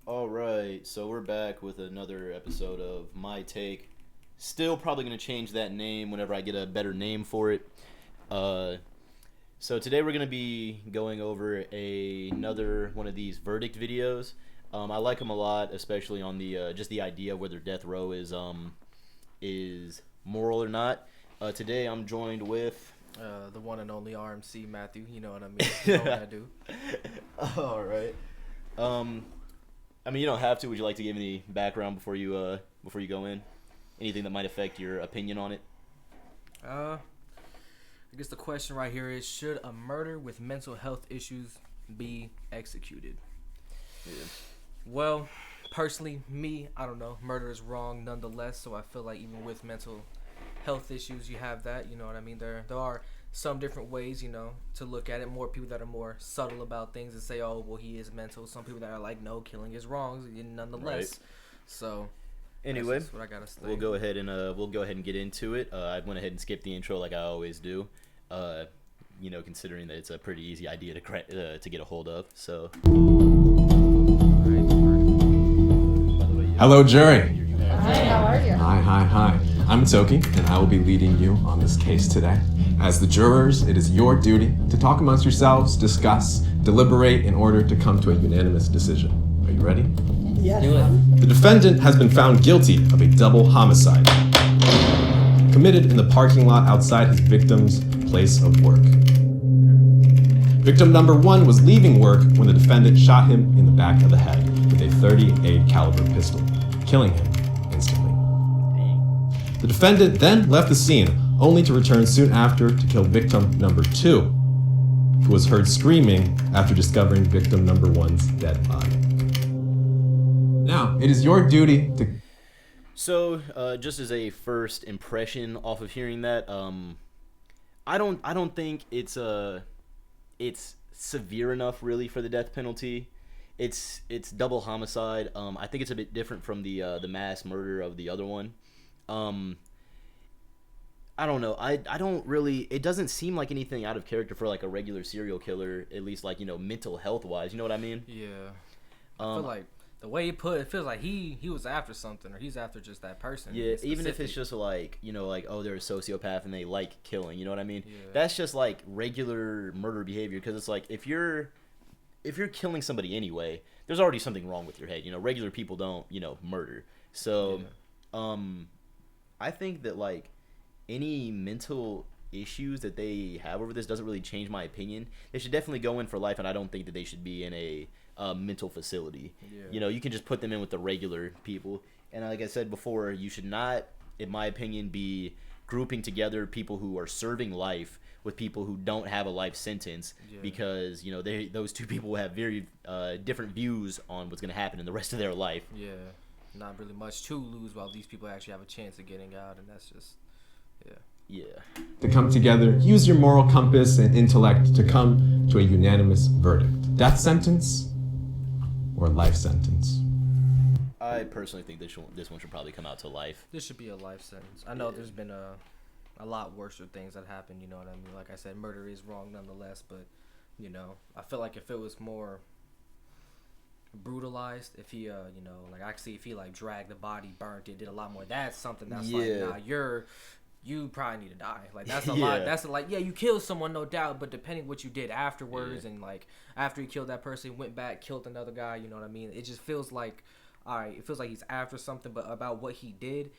All right, so we're back with another episode of My Take. Still probably going to change that name whenever I get a better name for it. So today we're going to be going over another one of these verdict videos. I like them a lot, especially on the just the idea of whether death row is moral or not. Today I'm joined with the one and only RMC Matthew. You know what I mean? You know what I do. All right. I mean, you don't have to. Would you like to give me the background before you go in? Anything that might affect your opinion on it? I guess the question right here is: should a murder with mental health issues be executed? Yeah. Well, personally, I don't know. Murder is wrong nonetheless. So I feel like even with mental health issues, you have that. You know what I mean? There are some different ways, to look at it. More people that are more subtle about things and say, oh, well, he is mental. Some people that are like, no, killing is wrong nonetheless. Right. So anyway, that's what I gotta say. We'll go ahead and get into it. I went ahead and skipped the intro like I always do. Considering that it's a pretty easy idea to get a hold of. So. Hello, jury. Hi, how are you? Hi. I'm Toki, and I will be leading you on this case today. As the jurors, it is your duty to talk amongst yourselves, discuss, deliberate in order to come to a unanimous decision. Are you ready? Yes. Do it. The defendant has been found guilty of a double homicide committed in the parking lot outside his victim's place of work. Victim number 1 was leaving work when the defendant shot him in the back of the head with a .38 caliber pistol, killing him instantly. The defendant then left the scene, only to return soon after to kill victim number 2, who was heard screaming after discovering victim number 1's dead body. Now, it is your duty to... So, just as a first impression off of hearing that, I don't think it's severe enough really for the death penalty. It's double homicide. I think it's a bit different from the mass murder of the other one. I don't know. I don't really. It doesn't seem like anything out of character for like a regular serial killer. At least like mental health wise. You know what I mean? Yeah. I feel like the way he put it feels like he was after something, or he's after just that person. Yeah. Even if it's just like oh, they're a sociopath and they like killing. You know what I mean? Yeah. That's just like regular murder behavior. Because it's like if you're killing somebody anyway, there's already something wrong with your head. Regular people don't murder. So, yeah. I think that like any mental issues that they have over this doesn't really change my opinion. They should definitely go in for life, and I don't think that they should be in a mental facility. Yeah. You can just put them in with the regular people. And like I said before, you should not, in my opinion, be grouping together people who are serving life with people who don't have a life sentence, because those two people have very different views on what's going to happen in the rest of their life. Yeah. Not really much to lose while these people actually have a chance of getting out, and that's just, Yeah. to come together, use your moral compass and intellect to come to a unanimous verdict. Death sentence or life sentence? I personally think this one should probably come out to life. This should be a life sentence. I know there's been a lot worse things that happened, you know what I mean? Like I said, murder is wrong nonetheless, but, I feel like if it was more brutalized, if he actually if he like dragged the body, burnt it, did a lot more, that's something that's like, nah, you probably need to die. Like that's a lot. That's you killed someone, no doubt, but depending what you did afterwards, and like after he killed that person, went back, killed another guy, you know what I mean? It just feels like, all right, it feels like he's after something, but about what he did,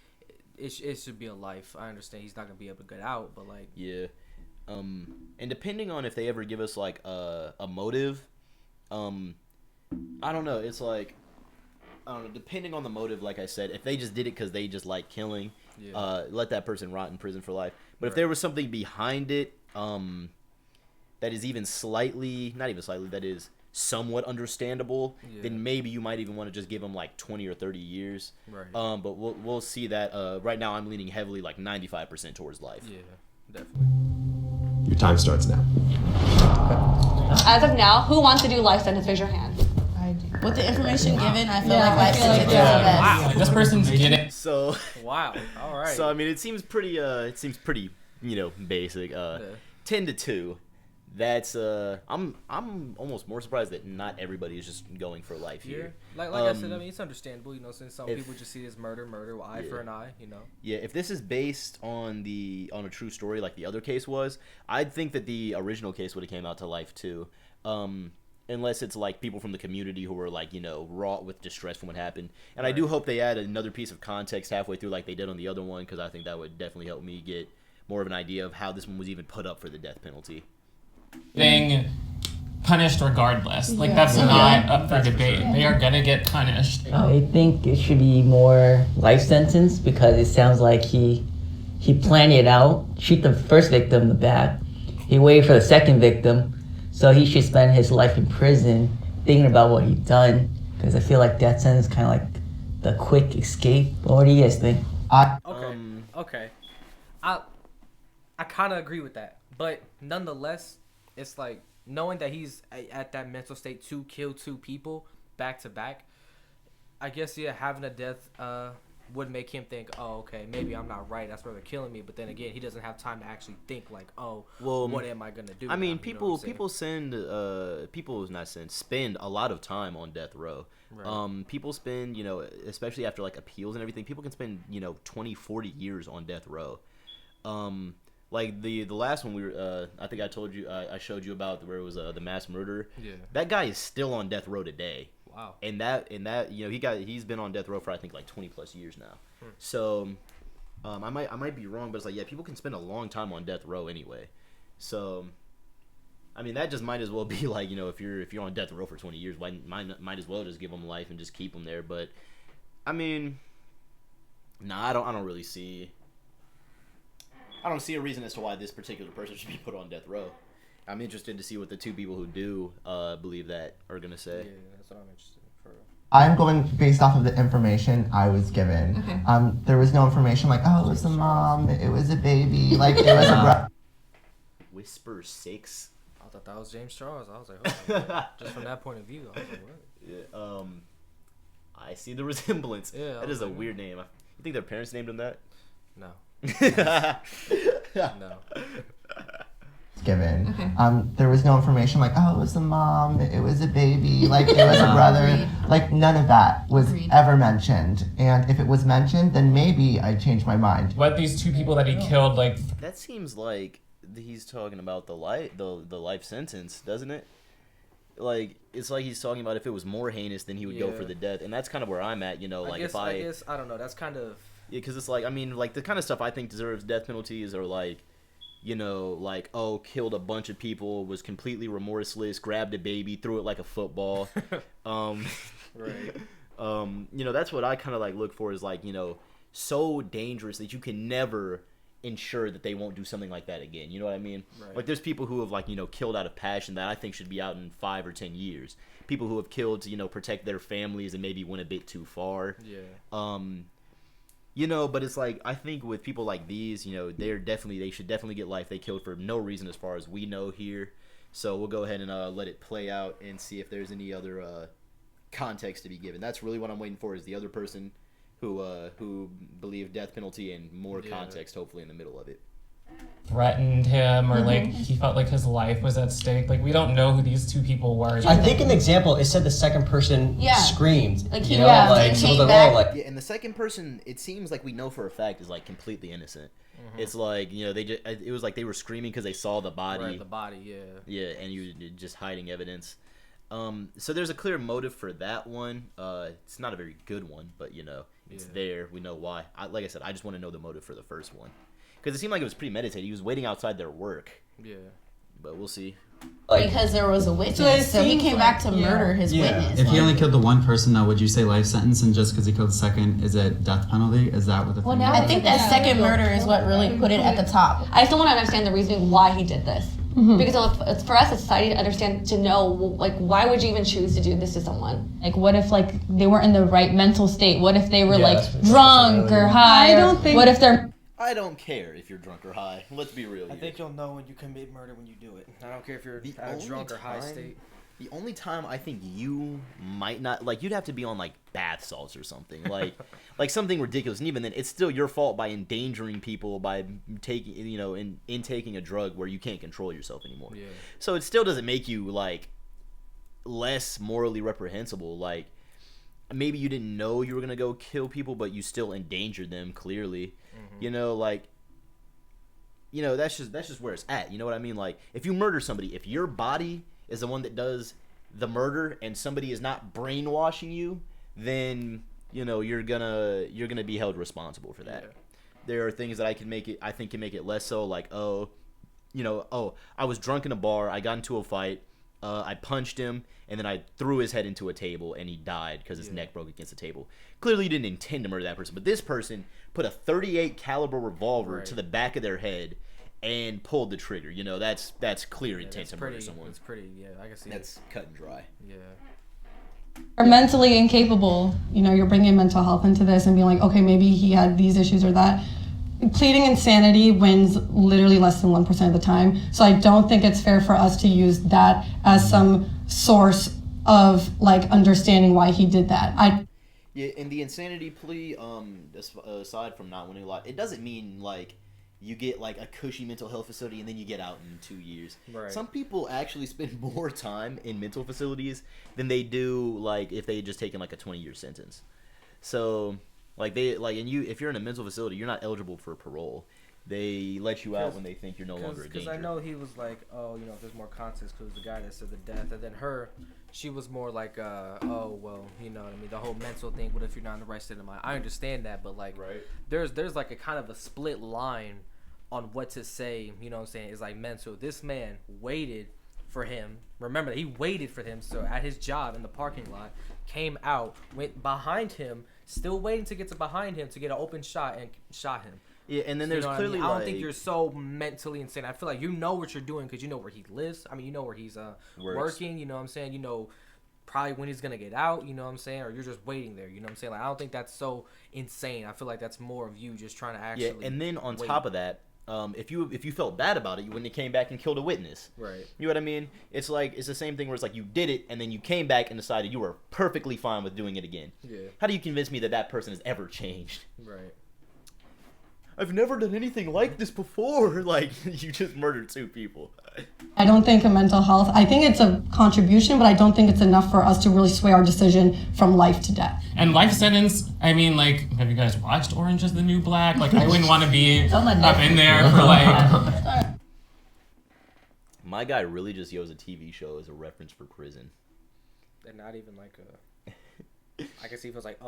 it should be a life. I understand he's not gonna be able to get out, but like and depending on if they ever give us like a motive, I don't know. It's like, I don't know. Depending on the motive, like I said, if they just did it because they just like killing, let that person rot in prison for life. But if there was something behind it, that is even slightly, not even slightly, that is somewhat understandable, then maybe you might even want to just give them like 20 or 30 years. Right. But we'll see that. Right now, I'm leaning heavily like 95% towards life. Yeah, definitely. Your time starts now. As of now, who wants to do life sentence? Raise your hand. I do. With the information given, I feel like life sentence is the best. Wow. This person's getting. So. Wow. All right. So I mean, it seems pretty. Basic. 10-2. that's I'm almost more surprised that not everybody is just going for life here. Like I said, I mean, it's understandable, you know, since some people just see it as murder, eye for an eye, you know. Yeah, if this is based on a true story like the other case was, I'd think that the original case would have came out to life too. Unless it's like people from the community who were like, you know, wrought with distress from what happened. And I do hope they add another piece of context halfway through like they did on the other one, because I think that would definitely help me get more of an idea of how this one was even put up for the death penalty. Being punished regardless. Like, that's not up for debate. They are going to get punished. I think it should be more life sentence, because it sounds like he planned it out, shoot the first victim in the back, he waited for the second victim. So he should spend his life in prison thinking about what he's done, because I feel like death sentence is kind of like the quick escape. What do you guys think? Okay. I kind of agree with that, but nonetheless, it's like knowing that he's at that mental state to kill two people back to back. I guess having a death would make him think, oh, okay, maybe I'm not right. That's why they're killing me. But then again, he doesn't have time to actually think like, oh, well, what am I gonna do? I mean, people spend a lot of time on death row. Right. People spend, you know, especially after like appeals and everything, people can spend, you know, 20, 40 years on death row. Like the last one we were, I think I told you, I showed you about where it was the mass murder. Yeah. That guy is still on death row today. Wow. And that you know he's been on death row for I think like 20 plus years now. So I might be wrong, but it's like, yeah, people can spend a long time on death row anyway. So I mean, that just might as well be like, you know, if you're on death row for 20 years, might as well just give them life and just keep them there. But I mean, I don't really see. I don't see a reason as to why this particular person should be put on death row. I'm interested to see what the two people who do believe that are going to say. Yeah, that's what I'm interested in for. I'm going based off of the information I was given. Okay. There was no information like, oh, it was a mom, it was a baby, like it was a Whisper 6. I thought that was James Charles. I was like, oh, just from that point of view, I was like, what? Yeah, I see the resemblance. Yeah, that is a weird name. You think their parents named him that? No. No. Given. Okay. There was no information like, oh, it was a mom, it was a baby, like it was a brother. Like none of that was ever mentioned. And if it was mentioned, then maybe I'd change my mind. What these two people that he killed, like, that seems like he's talking about the life sentence, doesn't it? Like, it's like he's talking about if it was more heinous, then he would go for the death. And that's kind of where I'm at, you know, like I guess I don't know. That's kind of. Yeah, because it's like, I mean, like the kind of stuff I think deserves death penalties are like, you know, like, oh, killed a bunch of people, was completely remorseless, grabbed a baby, threw it like a football. Right. You know, that's what I kind of like look for is like, you know, so dangerous that you can never ensure that they won't do something like that again. You know what I mean? Right. Like there's people who have like, you know, killed out of passion that I think should be out in 5 or 10 years. People who have killed to, you know, protect their families and maybe went a bit too far. Yeah. You know, but it's like, I think with people like these, you know, they should definitely get life. They killed for no reason as far as we know here. So we'll go ahead and let it play out and see if there's any other context to be given. That's really what I'm waiting for, is the other person who believed death penalty and more context, hopefully, in the middle of it. Threatened him, or like he felt like his life was at stake. Like, we don't know who these two people were. I think in the example it said the second person screamed. Like you know, like so was like, oh, like yeah, and the second person, it seems like we know for a fact is like completely innocent. It's like, you know, it was like they were screaming because they saw the body. Right, the body, yeah, and you just hiding evidence. So there's a clear motive for that one. It's not a very good one, but you know, it's there. We know why. Like I said, I just want to know the motive for the first one. Because it seemed like it was premeditated. He was waiting outside their work. Yeah. But we'll see. Because there was a witness, so he came back to murder his witness. If he only killed the one person, though, would you say life sentence? And just because he killed the second, is it death penalty? Is that what the thing is? I think that second murder is what really put it at the top. I still want to understand the reasoning why he did this. Because it's for us as society to understand, to know, like, why would you even choose to do this to someone? Like, what if, like, they weren't in the right mental state? What if they were, like, drunk or high? What if they're... I don't care if you're drunk or high. Let's be real here. I think you'll know when you commit murder when you do it. I don't care if you're drunk or high state. The only time I think you might not, like, you'd have to be on, like, bath salts or something. Like something ridiculous. And even then, it's still your fault by endangering people by taking, in taking a drug where you can't control yourself anymore. Yeah. So it still doesn't make you, like, less morally reprehensible. Like, maybe you didn't know you were going to go kill people, but you still endangered them, clearly. Mm-hmm. That's just where it's at. You know what I mean? Like, if you murder somebody, if your body is the one that does the murder and somebody is not brainwashing you, then you're gonna be held responsible for that. Yeah. There are things that I think can make it less so, like, I was drunk in a bar, I got into a fight, I punched him, and then I threw his head into a table and he died because his neck broke against the table. Clearly you didn't intend to murder that person, but this person put a .38 caliber revolver to the back of their head and pulled the trigger. That's clear intent to murder someone. It's pretty, I can see that's cut and dry. Yeah. Are mentally incapable. You're bringing mental health into this and being like, okay, maybe he had these issues or that. Pleading insanity wins literally less than 1% of the time. So I don't think it's fair for us to use that as some source of, like, understanding why he did that. Yeah, in the insanity plea, aside from not winning a lot, it doesn't mean, like, you get, like, a cushy mental health facility and then you get out in 2 years. Right. Some people actually spend more time in mental facilities than they do, like, if they had just taken, like, a 20-year sentence. So, like, if you're in a mental facility, you're not eligible for parole. They let you out when they think you're no longer a danger. Because I know he was like, if there's more context, because the guy that said the death, and then she was more like, you know what I mean, the whole mental thing. What if you're not in the right state of mind? I understand that, but, like, there's like a kind of a split line on what to say. You know what I'm saying? It's like mental. This man waited for him. Remember, he waited for him. So at his job in the parking lot, came out, went behind him, still waiting to get to behind him to get an open shot and shot him. Yeah, and then there's clearly, I don't think you're so mentally insane. I feel like you know what you're doing because you know where he lives. I mean, you know where he's working. You know what I'm saying? You know probably when he's gonna get out. You know what I'm saying? Or you're just waiting there. You know what I'm saying? Like, I don't think that's so insane. I feel like that's more of you just trying to actually. Yeah, and then on top of that, if you felt bad about it, you wouldn't have came back and killed a witness. Right. You know what I mean? It's like it's the same thing where it's like you did it and then you came back and decided you were perfectly fine with doing it again. Yeah. How do you convince me that person has ever changed? Right. I've never done anything like this before. Like, you just murdered 2 people. I don't think a mental health, I think it's a contribution, but I don't think it's enough for us to really sway our decision from life to death. And life sentence, I mean, like, have you guys watched Orange is the New Black? Like, I wouldn't want to be up in there for, like... My guy really just used a TV show as a reference for prison. And not even like a... I can see if it was like,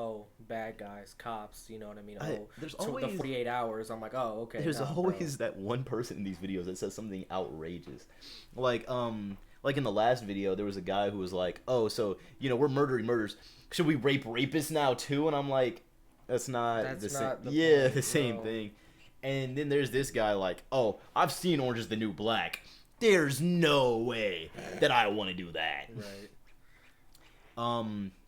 bad guys, cops, you know what I mean? There's always the 48 hours. I'm like, okay. There's always that one person in these videos that says something outrageous. Like in the last video, there was a guy who was like, so, we're murdering murders. Should we rape rapists now too? And I'm like, that's not the same. Yeah, the same thing. And then there's this guy like, I've seen Orange is the New Black. There's no way that I want to do that. Right.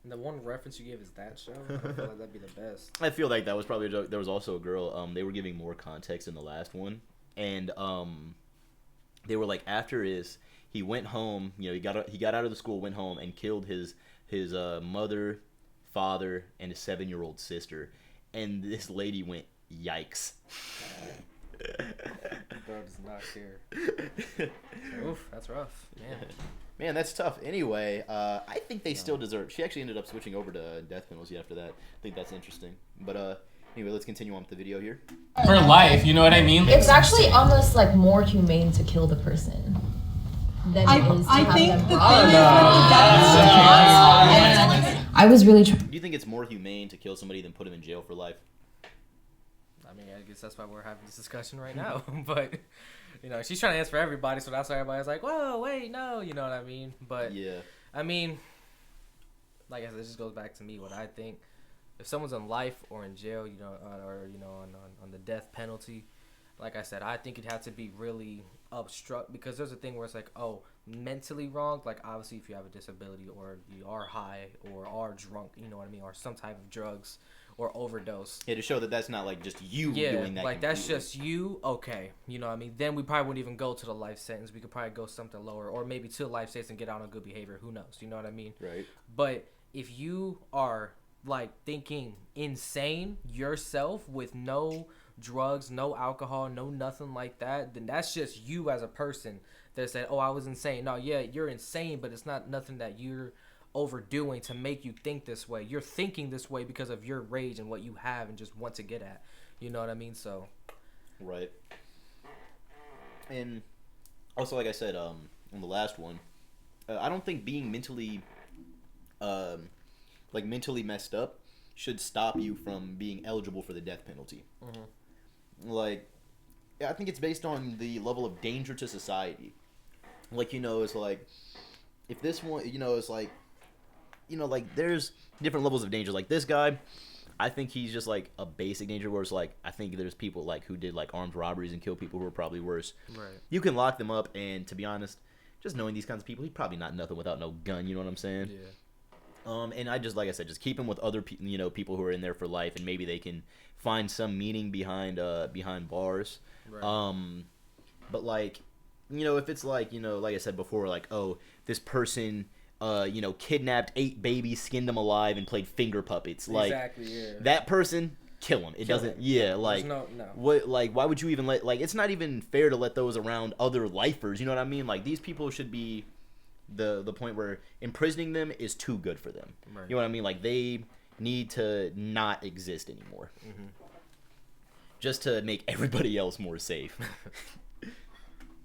The one reference you give is that show. I feel like that'd be the best. I feel like that was probably a joke. There was also a girl. They were giving more context in the last one, and they were like, after he went home. He got out of the school, went home, and killed his mother, father, and his 7-year-old sister. And this lady went, yikes. Bro does not care. Oof, that's rough. Man, that's tough. Anyway, I think they still deserve. She actually ended up switching over to death penalty after that. I think that's interesting. But anyway, let's continue on with the video here. For life, you know what I mean? It's actually almost like more humane to kill the person than it is to have them. I was really. Do you think it's more humane to kill somebody than put him in jail for life? I mean, I guess that's why we're having this discussion right now. But. She's trying to answer for everybody, so that's why everybody's like, whoa, wait, no, you know what I mean? But, yeah. I mean, like I said, this just goes back to me, what I think. If someone's in life or in jail, or on the death penalty, like I said, I think it had to be really obstruct, because there's a thing where it's like, oh, mentally wrong, like obviously if you have a disability or you are high or are drunk, you know what I mean, or some type of drugs or overdose. Yeah, to show that that's not like just you doing that. Like that's just you, okay. You know what I mean? Then we probably wouldn't even go to the life sentence. We could probably go something lower, or maybe to life sentence and get out on good behavior. Who knows? You know what I mean? Right. But if you are like thinking insane yourself with no drugs, no alcohol, no nothing like that, then that's just you as a person that said, oh, I was insane. No, yeah, you're insane, but it's not nothing that you're overdoing to make you think this way. You're thinking this way because of your rage and what you have and just want to get at. You know what I mean? So right. And also, like I said, on the last one, I don't think being mentally mentally messed up should stop you from being eligible for the death penalty. Like, I think it's based on the level of danger to society. Like, it's like, if this one, it's like, like, there's different levels of danger. Like, this guy, I think he's just, like, a basic danger, where it's like, I think there's people, like, who did, like, armed robberies and killed people who are probably worse. Right. You can lock them up, and to be honest, just knowing these kinds of people, he's probably not nothing without no gun, you know what I'm saying? Yeah. And I just, like I said, just keep him with other people who are in there for life, and maybe they can find some meaning behind bars. Right. But like, if it's like, like I said before, like, oh, this person, kidnapped 8 babies, skinned them alive, and played finger puppets. Like, exactly, yeah. That person, kill him. It doesn't. Yeah, like, no. What? Like, why would you even let? Like, it's not even fair to let those around other lifers. You know what I mean? Like, these people should be the point where imprisoning them is too good for them. Right. You know what I mean? Like, they need to not exist anymore. Just to make everybody else more safe.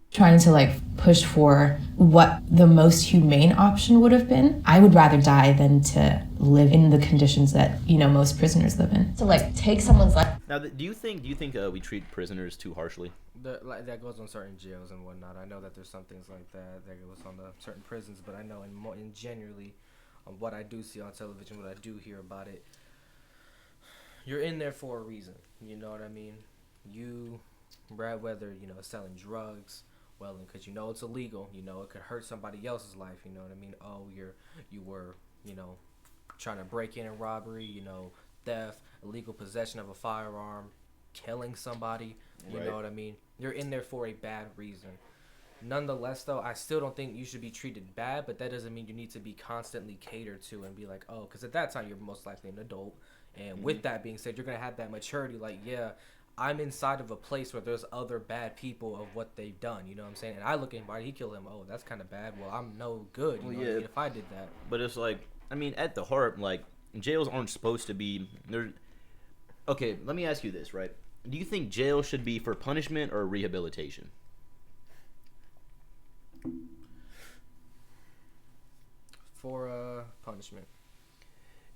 Trying to like push for what the most humane option would have been. I would rather die than to live in the conditions that most prisoners live in. To like take someone's life. Now, do you think we treat prisoners too harshly? That goes on certain jails and whatnot. I know that there's some things like that goes on the certain prisons, but I know in generally, what I do see on television, what I do hear about it, you're in there for a reason. You know what I mean? You, whether selling drugs, well, because it's illegal. It could hurt somebody else's life. You know what I mean? Oh, you were trying to break in a robbery. Theft, illegal possession of a firearm, killing somebody. You know what I mean? You're in there for a bad reason. Nonetheless, though, I still don't think you should be treated bad, but that doesn't mean you need to be constantly catered to and be like, oh, because at that time you're most likely an adult. And with that being said, you're going to have that maturity, like, yeah, I'm inside of a place where there's other bad people of what they've done, you know what I'm saying? And I look at why he killed him, oh, that's kind of bad. Well, I'm no good, you know what I mean, if I did that. But it's like, I mean, at the heart, like, jails aren't supposed to be... Okay, let me ask you this, right? Do you think jail should be for punishment or rehabilitation? For punishment.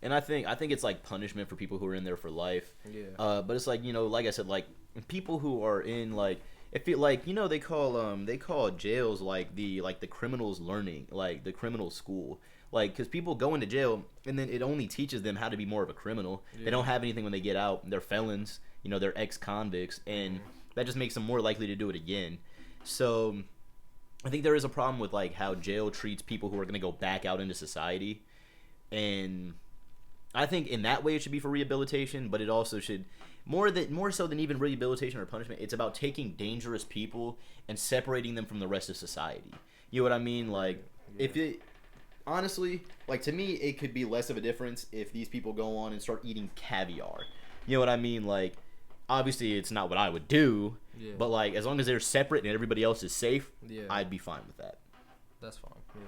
And I think it's like punishment for people who are in there for life. Yeah. But it's like, like I said, like people who are in like, if it like, they call jails like the criminals learning, like the criminal school, like because people go into jail and then it only teaches them how to be more of a criminal. Yeah. They don't have anything when they get out. They're felons, they're ex-convicts, and that just makes them more likely to do it again. So I think there is a problem with like how jail treats people who are going to go back out into society, and I think in that way it should be for rehabilitation, but it also should more so than even rehabilitation or punishment. It's about taking dangerous people and separating them from the rest of society. You know what I mean? Like, if it honestly, like to me, it could be less of a difference if these people go on and start eating caviar. You know what I mean? Like, obviously it's not what I would do, but like as long as they're separate and everybody else is safe, I'd be fine with that. That's fine. Yeah.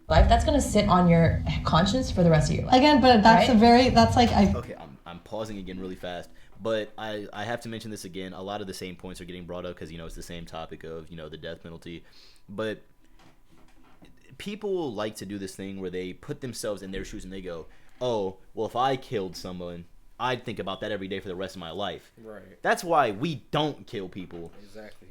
Life that's gonna sit on your conscience for the rest of your life. Again, but that's right? Okay, I'm pausing again really fast, but I have to mention this again. A lot of the same points are getting brought up because it's the same topic of the death penalty, but people like to do this thing where they put themselves in their shoes and they go, oh, well, if I killed someone, I'd think about that every day for the rest of my life. Right. That's why we don't kill people. Exactly.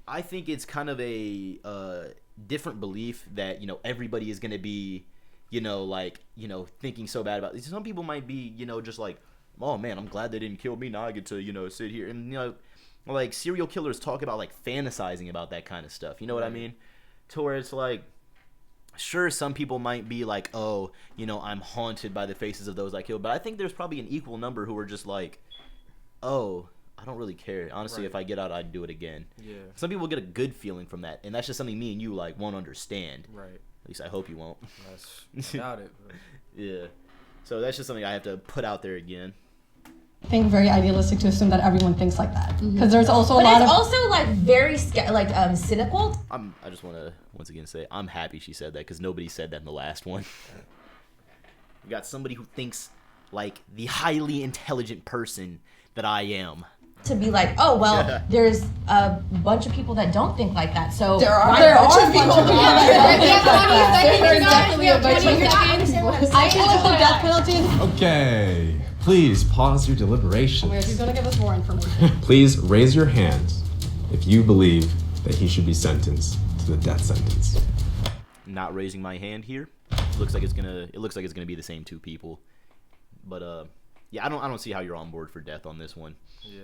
I think it's kind of a different belief that everybody is going to be thinking so bad about it. Some people might be just like, oh man, I'm glad they didn't kill me, now I get to sit here, and like serial killers talk about like fantasizing about that kind of stuff. You know what I mean? To where it's like, sure, some people might be like, oh, you know, I'm haunted by the faces of those I killed, but I think there's probably an equal number who are just like, oh, I don't really care. Honestly, if I get out, I'd do it again. Yeah. Some people get a good feeling from that, and that's just something me and you like won't understand. Right. At least I hope you won't. I doubt it. But... Yeah. So that's just something I have to put out there again. I think very idealistic to assume that everyone thinks like that, because there's also a lot of. But it's also like very cynical. I just want to once again say I'm happy she said that, because nobody said that in the last one. We got somebody who thinks like the highly intelligent person that I am. To be like, oh well, there's a bunch of people that don't think like that. So there are a bunch of people. There's definitely a bunch of people. I feel like the death penalty. Okay, please pause your deliberations. He's gonna give us more information. Please raise your hand if you believe that he should be sentenced to the death sentence. Not raising my hand here. It looks like it's gonna be the same two people. But yeah, I don't see how you're on board for death on this one. Yeah.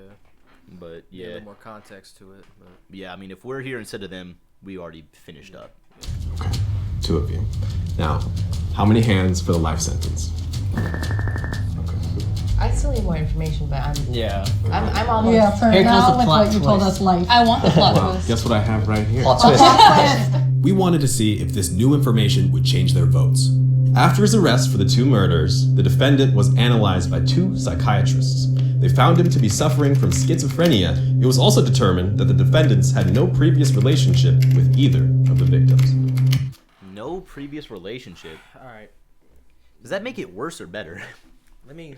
But yeah. A little more context to it. But. Yeah, I mean, if we're here instead of them, we already finished up. Okay, 2 of you. Now, how many hands for the life sentence? I still need more information, but I'm almost. Yeah, for Here now, comes the with plot what you twist. told us, life. I want the plot twist. Guess what I have right here? Plot twist. We wanted to see if this new information would change their votes. After his arrest for the 2 murders, the defendant was analyzed by 2 psychiatrists. They found him to be suffering from schizophrenia. It was also determined that the defendants had no previous relationship with either of the victims. No previous relationship. All right. Does that make it worse or better? Let me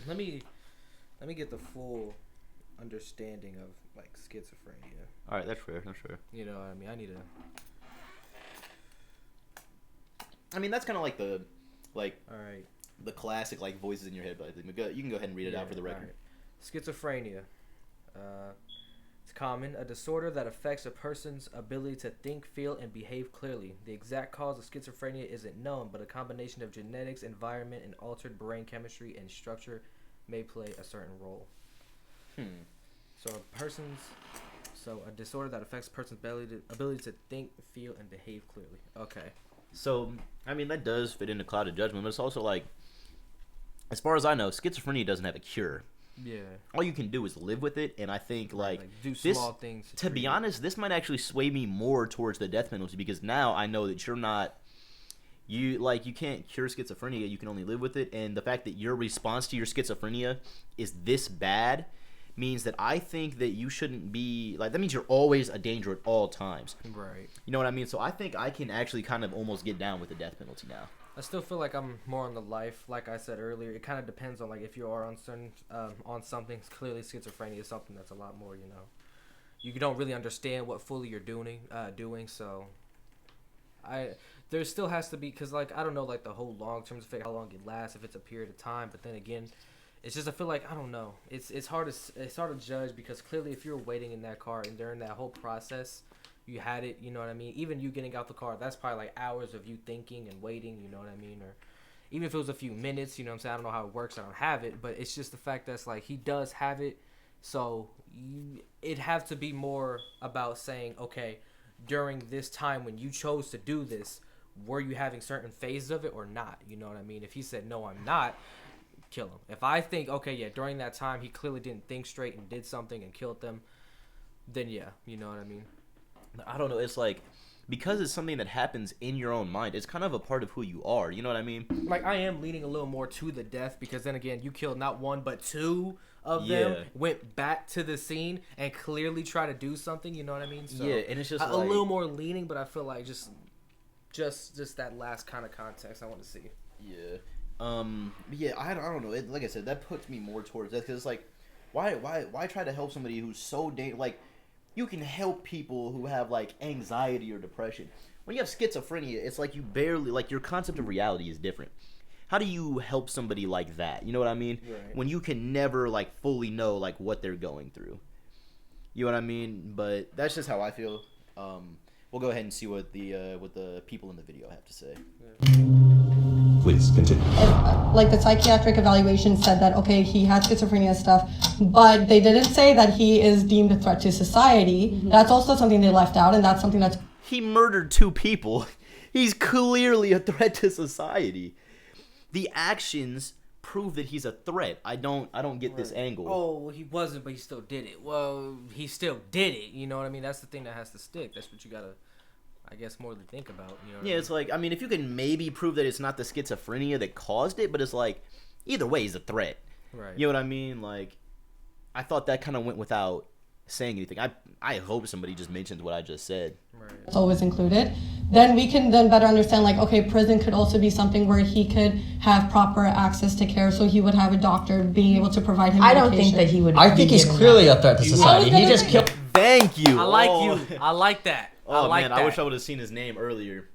get the full understanding of like schizophrenia. All right, that's fair. That's fair. You know what I mean? I need to. I mean, that's kind of like the, like, all right, the classic like voices in your head. But you can go ahead and read it out for the record. Right. Schizophrenia. It's common, a disorder that affects a person's ability to think, feel, and behave clearly. The exact cause of schizophrenia isn't known, but a combination of genetics, environment, and altered brain chemistry and structure may play a certain role. So a disorder that affects a person's ability to think, feel, and behave clearly. Okay. So, I mean, that does fit into clouded judgment, but it's also like, as far as I know, schizophrenia doesn't have a cure. Yeah. All you can do is live with it, and I think like do this, small things. To be honest, this might actually sway me more towards the death penalty, because now I know that you can't cure schizophrenia, you can only live with it, and the fact that your response to your schizophrenia is this bad means that I think that you shouldn't be like, that means you're always a danger at all times. Right. You know what I mean? So I think I can actually kind of almost get down with the death penalty now. I still feel like I'm more on the life. Like I said earlier, it kind of depends on like if you are on certain on something. Clearly, schizophrenia is something that's a lot more. You know, you don't really understand what fully you're doing. So, there still has to be, because like I don't know like the whole long term effect, how long it lasts, if it's a period of time. But then again, it's just I feel like I don't know. It's hard to judge, because clearly if you're waiting in that car and during that whole process, you had it, you know what I mean? Even you getting out the car, that's probably like hours of you thinking and waiting, you know what I mean? Or even if it was a few minutes, you know what I'm saying? I don't know how it works, I don't have it, but it's just the fact that's like he does have it, so it'd have to be more about saying, okay, during this time when you chose to do this, were you having certain phases of it or not? You know what I mean? If he said, no, I'm not, kill him. If I think, okay, yeah, during that time he clearly didn't think straight and did something and killed them, then yeah, you know what I mean? I don't know, it's like, because it's something that happens in your own mind, it's kind of a part of who you are, you know what I mean? Like, I am leaning a little more to the death, because then again, you killed not one but 2 of them, went back to the scene and clearly tried to do something, you know what I mean? So, yeah, and it's just a little more leaning, but I feel like just that last kind of context I want to see. Yeah. Yeah, I don't know. Like I said, that puts me more towards that, because it's like, why try to help somebody who's so like, you can help people who have like anxiety or depression. When you have schizophrenia, it's like you barely, like, your concept of reality is different. How do you help somebody like that? You know what I mean? Right. When you can never like fully know like what they're going through. You know what I mean? But that's just how I feel. We'll go ahead and see what the people in the video have to say. Please continue. Like the psychiatric evaluation said that, okay, he had schizophrenia stuff, but they didn't say that he is deemed a threat to society. That's also something they left out, and that's something that's... He murdered 2 people. He's clearly a threat to society. The actions prove that he's a threat. I don't get this angle. Oh, well, he wasn't, but he still did it. Well, he still did it. You know what I mean? That's the thing that has to stick. That's what you gotta, I guess, more to think about. You know what I mean? It's like, I mean, if you can maybe prove that it's not the schizophrenia that caused it, but it's like, either way, he's a threat. Right. You know what I mean? Like, I thought that kind of went without saying anything. I hope somebody just mentions what I just said. Right. It's always included. Then we can then better understand, like, okay, prison could also be something where he could have proper access to care, so he would have a doctor being able to provide him medication. I don't think that he would. I think he's clearly a threat to society. He just killed. Thank you. I like you. I like that. Oh, I like man, that. I wish I would have seen his name earlier.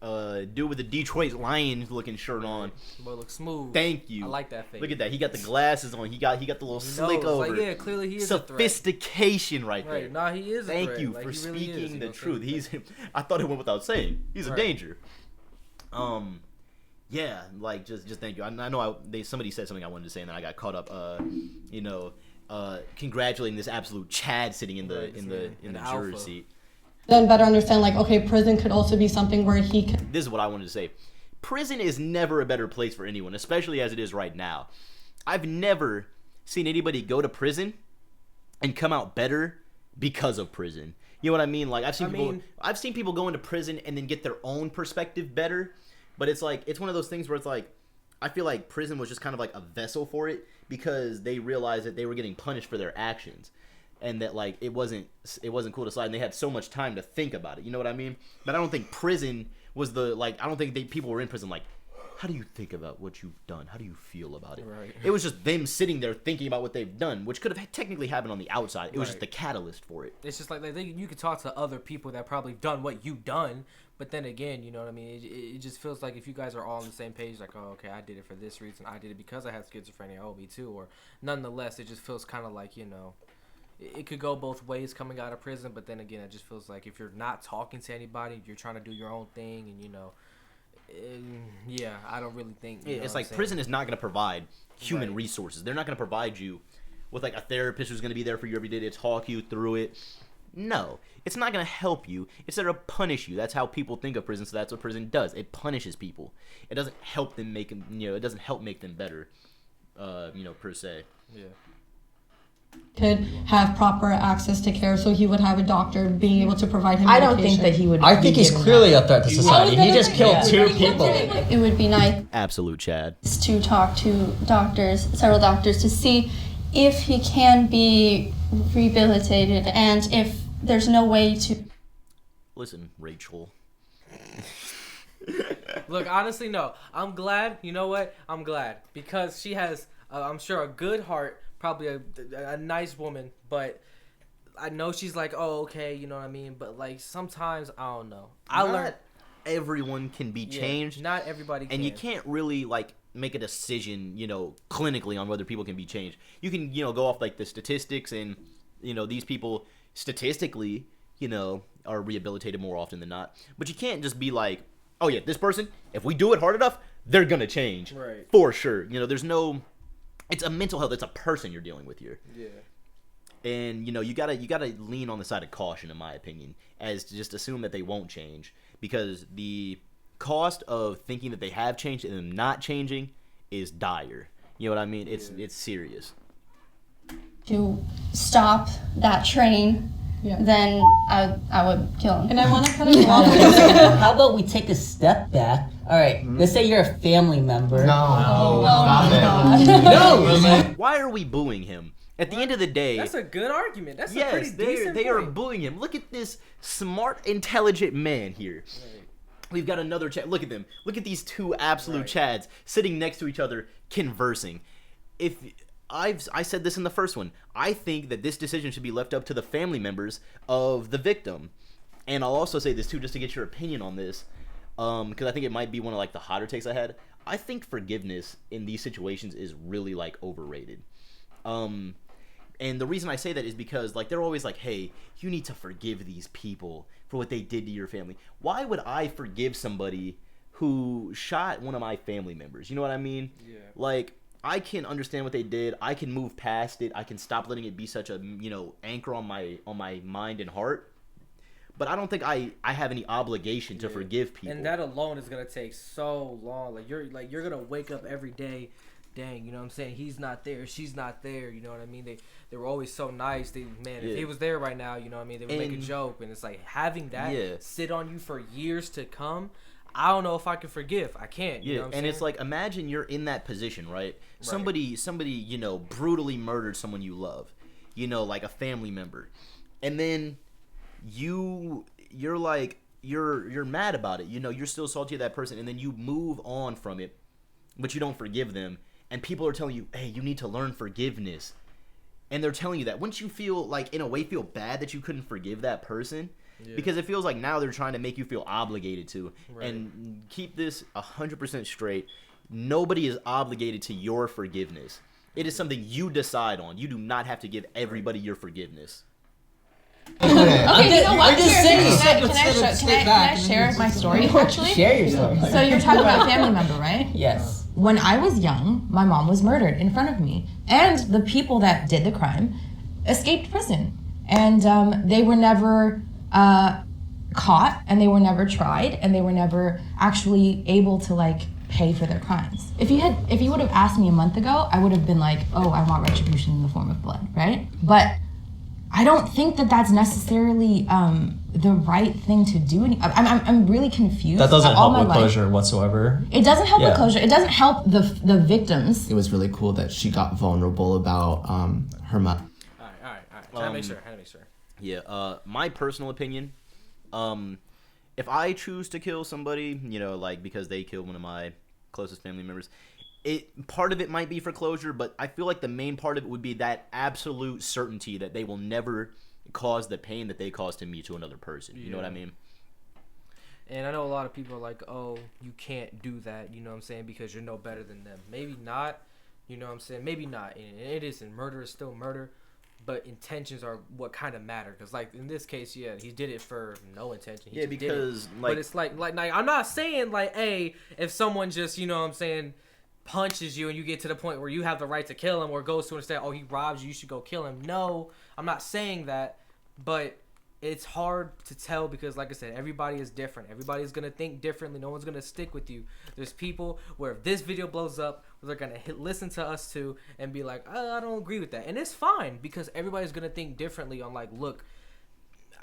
Dude with the Detroit Lions looking shirt on. Boy, looks smooth. Thank you. I like that face. Look at that. He got the glasses on. He got the little slick over. Like, yeah, clearly he is a threat. Sophistication right there. Right. Nah, he is a threat. Thank you like, for really speaking the you know, truth. I thought it went without saying. He's a danger. Yeah, like just thank you. I know somebody said something I wanted to say, and then I got caught up. Congratulating this absolute Chad sitting in the juror's seat. Then better understand, like, okay, prison could also be something where he could... This is what I wanted to say. Prison is never a better place for anyone, especially as it is right now. I've never seen anybody go to prison and come out better because of prison. You know what I mean? Like, I've seen people go into prison and then get their own perspective better, but it's like, it's one of those things where it's like, I feel like prison was just kind of like a vessel for it because they realized that they were getting punished for their actions. And that, like, it wasn't cool to slide, and they had so much time to think about it. You know what I mean? But I don't think prison was I don't think people were in prison like, how do you think about what you've done? How do you feel about it? Right. It was just them sitting there thinking about what they've done, which could have technically happened on the outside. It was just the catalyst for it. It's just like you could talk to other people that probably done what you've done, but then again, you know what I mean? It just feels like if you guys are all on the same page, like, oh, okay, I did it for this reason. I did it because I had schizophrenia. Oh, me too. Or nonetheless, it just feels kind of like, you know, it could go both ways coming out of prison, but then again, it just feels like if you're not talking to anybody, you're trying to do your own thing, and, you know, yeah, I don't really think... It's like prison is not going to provide human resources. They're not going to provide you with, like, a therapist who's going to be there for you every day to talk you through it. No. It's not going to help you. It's there to punish you. That's how people think of prison, so that's what prison does. It punishes people. It doesn't help them make them, you know, it doesn't help make them better, you know, per se. Yeah. Could have proper access to care, so he would have a doctor being able to provide him I medication. don't think that he would. I think he's clearly a threat to society. He just killed 2 people. It would be nice Absolute Chad. to talk to several doctors, to see if he can be rehabilitated and if there's no way to... Listen, Rachel. Look, honestly, no. I'm glad. You know what? I'm glad. Because she has, I'm sure, a good heart. Probably a nice woman, but I know she's like, oh, okay, you know what I mean? But, like, sometimes, I don't know. I learned everyone can be changed. Not everybody can. And you can't really, like, make a decision, you know, clinically on whether people can be changed. You can, you know, go off, like, the statistics and, you know, these people statistically, you know, are rehabilitated more often than not. But you can't just be like, oh, yeah, this person, if we do it hard enough, they're going to change. Right. For sure. You know, there's no... It's a mental health. It's a person you're dealing with here. Yeah. And, you know, you gotta lean on the side of caution, in my opinion, as to just assume that they won't change. Because the cost of thinking that they have changed and them not changing is dire. You know what I mean? It's serious. to stop that train, then I would kill him. And I want to kind of How about we take a step back? All right, let's say you're a family member. No. No. Why are we booing him? At the end of the day, that's a good argument. That's a pretty decent they are point. booing him. Look at this smart, intelligent man here. Right. We've got another Chad. Look at them. Look at these two absolute Chads sitting next to each other, conversing. I said this in the first one. I think that this decision should be left up to the family members of the victim. And I'll also say this too, just to get your opinion on this, because I think it might be one of like the hotter takes I had. I think forgiveness in these situations is really like overrated. And the reason I say that is because like they're always like, hey, you need to forgive these people for what they did to your family. Why would I forgive somebody who shot one of my family members? You know what I mean? Yeah. Like, I can understand what they did. I can move past it. I can stop letting it be such a, anchor on my mind and heart. But I don't think I have any obligation to forgive people. And that alone is gonna take so long. You're gonna wake up every day, dang, you know what I'm saying? He's not there, she's not there, you know what I mean? They were always so nice. If he was there right now, you know what I mean, they would make a joke, and it's like having that sit on you for years to come. I don't know if I can forgive. I can't. You know what I'm saying? It's like, imagine you're in that position, right? Somebody, brutally murdered someone you love, like a family member, and then you're like you're mad about it. You're still salty at that person, and then you move on from it, but you don't forgive them, and people are telling you, hey, you need to learn forgiveness, and they're telling you that. Wouldn't you feel like, in a way, feel bad that you couldn't forgive that person? Because it feels like now they're trying to make you feel obligated to. And keep this 100% straight. Nobody is obligated to your forgiveness. It is something you decide on. You do not have to give everybody your forgiveness. Okay, you know what? Can I share my story, actually? Share your story. So you're talking about a family member, right? Yes. When I was young, my mom was murdered in front of me. And the people that did the crime escaped prison. And they were never caught, and they were never tried, and they were never actually able to pay for their crimes. If you would have asked me a month ago, I would have been like, oh, I want retribution in the form of blood, right? But I don't think that that's necessarily the right thing to do. I'm really confused. That doesn't help with closure whatsoever. It doesn't help with closure. It doesn't help the victims. It was really cool that she got vulnerable about her mother. All right. Had to make sure. Yeah, my personal opinion, if I choose to kill somebody, because they killed one of my closest family members, part of it might be for closure, but I feel like the main part of it would be that absolute certainty that they will never cause the pain that they caused to me to another person. You know what I mean? And I know a lot of people are like, oh, you can't do that, you know what I'm saying, because you're no better than them. Maybe not, you know what I'm saying? Maybe not. And it isn't. Murder is still murder. But intentions are what kind of matter, because in this case, he did it for no intention. But it's like I'm not saying hey, if someone just punches you and you get to the point where you have the right to kill him, or goes to understand, oh, he robs you should go kill him. No, I'm not saying that, but it's hard to tell because, like I said, everybody is different. Everybody's gonna think differently. No one's gonna stick with you. There's people where if this video blows up, they're gonna listen to us too and be like, oh, I don't agree with that, and it's fine because everybody's gonna think differently on look,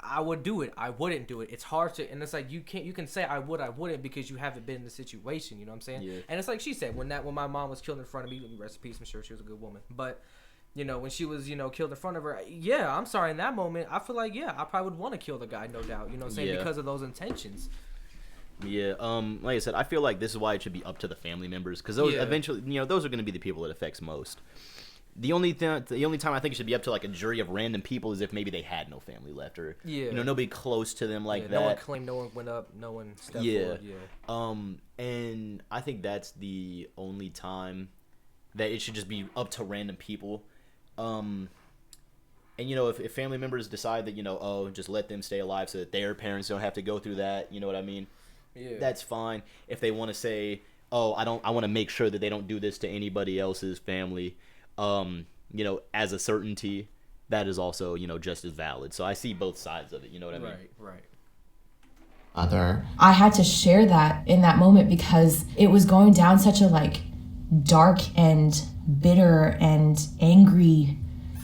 I would do it, I wouldn't do it. It's hard to, and it's like you can say I would, I wouldn't because you haven't been in the situation. You know what I'm saying? Yeah. And it's like she said, when my mom was killed in front of me, rest in peace, I'm sure she was a good woman, but. When she was, killed in front of her, yeah, I'm sorry, in that moment, I feel like, yeah, I probably would want to kill the guy, no doubt, you know what I'm saying, because of those intentions. Yeah, like I said, I feel like this is why it should be up to the family members, because those eventually, those are going to be the people it affects most. The only time I think it should be up to a jury of random people is if maybe they had no family left, or nobody close to them that. No one claimed, no one went up, no one stepped forward. And I think that's the only time that it should just be up to random people. And if family members decide that just let them stay alive so that their parents don't have to go through that, you know what I mean? Yeah. That's fine. If they want to say, oh, I want to make sure that they don't do this to anybody else's family, as a certainty, that is also just as valid. So I see both sides of it. You know what I mean? Right. I had to share that in that moment because it was going down such a dark and bitter and angry,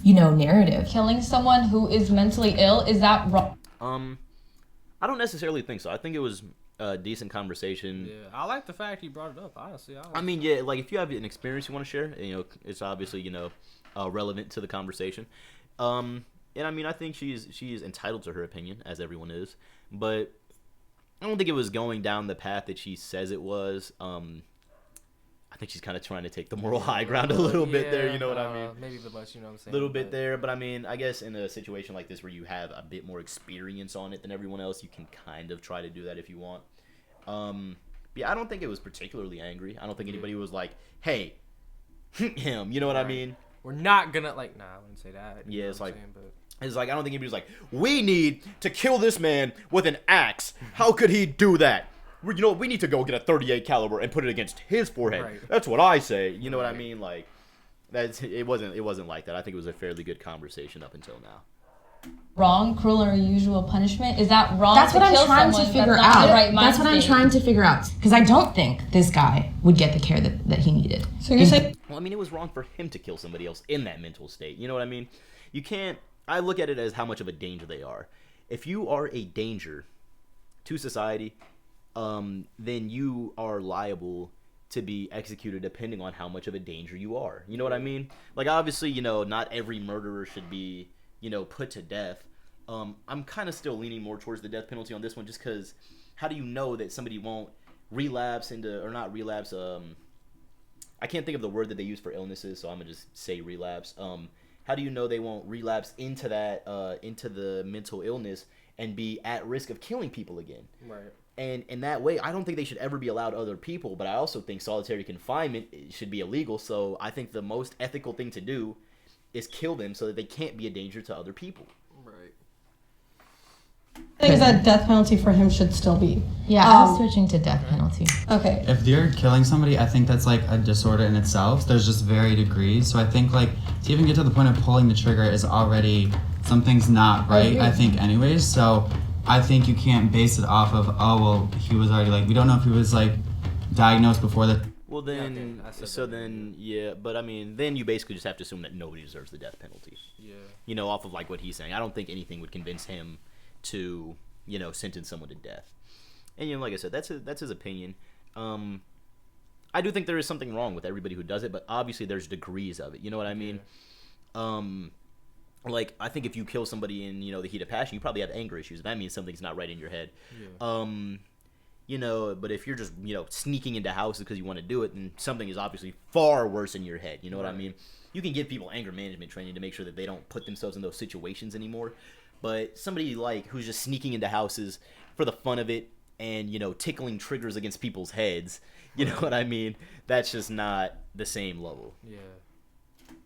narrative. Killing someone who is mentally ill, is that wrong? I don't necessarily think so. I think it was a decent conversation. Yeah, I like the fact he brought it up, honestly. I mean, yeah, if you have an experience you want to share, it's obviously, relevant to the conversation. And I mean, I think she's entitled to her opinion, as everyone is, but I don't think it was going down the path that she says it was. I think she's kind of trying to take the moral high ground a little bit there, you know what I mean? Maybe the much, you know what I'm saying? A little bit there, but I mean, I guess in a situation like this where you have a bit more experience on it than everyone else, you can kind of try to do that if you want. Yeah, I don't think it was particularly angry. I don't think anybody was like, hey, him, you know what I mean? We're not gonna, I wouldn't say that. Yeah, it's like, it's like, I don't think anybody's like, we need to kill this man with an axe. How could he do that? we need to go get a 38 caliber and put it against his forehead. Right. That's what I say. You know what I mean? Like, it wasn't like that. I think it was a fairly good conversation up until now. Wrong, cruel, or unusual punishment? Is that wrong? That's to what I'm kill trying to someone figure that's not in out. the right mind That's what I'm state? trying to figure out. Because I don't think this guy would get the care that he needed. So you're saying? Well, I mean, it was wrong for him to kill somebody else in that mental state. You know what I mean? You can't. I look at it as how much of a danger they are. If you are a danger to society, then you are liable to be executed depending on how much of a danger you are. You know what I mean? Like, obviously, not every murderer should be, put to death. I'm kind of still leaning more towards the death penalty on this one, just because how do you know that somebody won't relapse into, or not relapse, I can't think of the word that they use for illnesses, so I'm going to just say relapse. How do you know they won't relapse into that, into the mental illness and be at risk of killing people again? Right. And in that way, I don't think they should ever be allowed other people, but I also think solitary confinement should be illegal. So I think the most ethical thing to do is kill them so that they can't be a danger to other people. Right. I think that death penalty for him should still be. Yeah, I'm switching to death penalty. Okay. If you're killing somebody, I think that's like a disorder in itself. There's just varied degrees. So I think like to even get to the point of pulling the trigger is already something's not right, I think anyways. So I think you can't base it off of, oh, well, he was already like, we don't know if he was like diagnosed before that. Well, then, but I mean, then you basically just have to assume that nobody deserves the death penalty. Yeah. Off of like what he's saying. I don't think anything would convince him to, sentence someone to death. And, like I said, that's his opinion. I do think there is something wrong with everybody who does it, but obviously there's degrees of it. You know what I mean? Like, I think if you kill somebody in, the heat of passion, you probably have anger issues. That means something's not right in your head. Yeah. But if you're just, sneaking into houses because you want to do it, then something is obviously far worse in your head. You know what I mean? You can give people anger management training to make sure that they don't put themselves in those situations anymore. But somebody, like, who's just sneaking into houses for the fun of it and, tickling triggers against people's heads, you know what I mean? That's just not the same level. Yeah.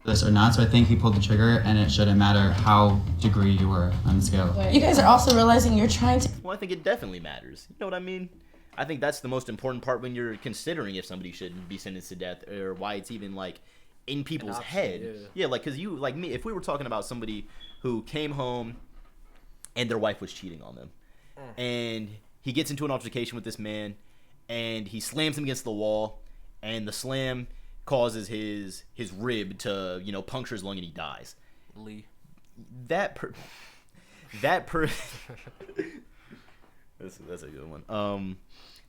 This or not, so I think he pulled the trigger, and it shouldn't matter how degree you were on the scale. You guys are also realizing you're trying to. Well, I think it definitely matters. You know what I mean? I think that's the most important part when you're considering if somebody should be sentenced to death, or why it's even like in people's head. Yeah, like, because you, like me, if we were talking about somebody who came home and their wife was cheating on them, and he gets into an altercation with this man, and he slams him against the wall, and the slam causes his rib to, puncture his lung, and he dies. Lee. That's a good one.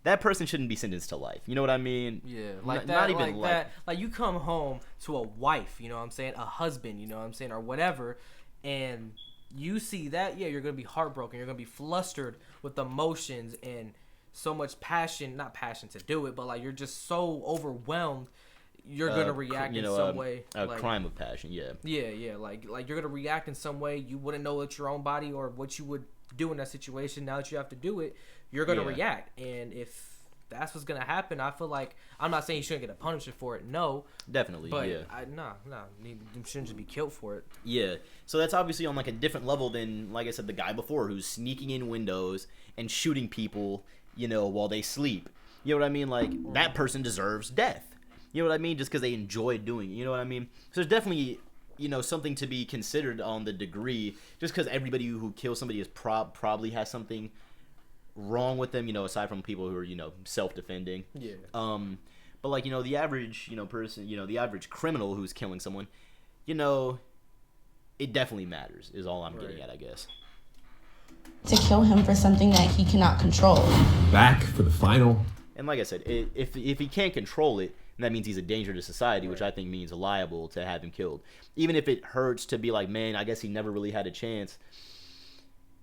That person shouldn't be sentenced to life. You know what I mean? Yeah, like that. Not even like that. Like, you come home to a wife, you know what I'm saying, a husband, you know what I'm saying, or whatever, and you see that, you're gonna be heartbroken. You're gonna be flustered with emotions and so much passion. Not passion to do it, but like you're just so overwhelmed. You're gonna react in some way. Like, crime of passion, yeah. Yeah, like you're gonna react in some way. You wouldn't know it's your own body or what you would do in that situation. Now that you have to do it, you're gonna react. And if that's what's gonna happen, I feel like, I'm not saying you shouldn't get a punishment for it. No, definitely, but yeah. You shouldn't just be killed for it. Yeah, so that's obviously on like a different level than, like I said, the guy before who's sneaking in windows and shooting people, while they sleep. You know what I mean? Like, that person deserves death. You know what I mean? Just because they enjoy doing it. You know what I mean? So there's definitely, something to be considered on the degree. Just because everybody who kills somebody is probably has something wrong with them, aside from people who are, self-defending. Yeah. But like, the average, person, the average criminal who's killing someone, it definitely matters is all I'm getting at, I guess. To kill him for something that he cannot control. Back for the final. And like I said, if he can't control it, that means he's a danger to society, which I think means liable to have him killed. Even if it hurts to be like, man, I guess he never really had a chance.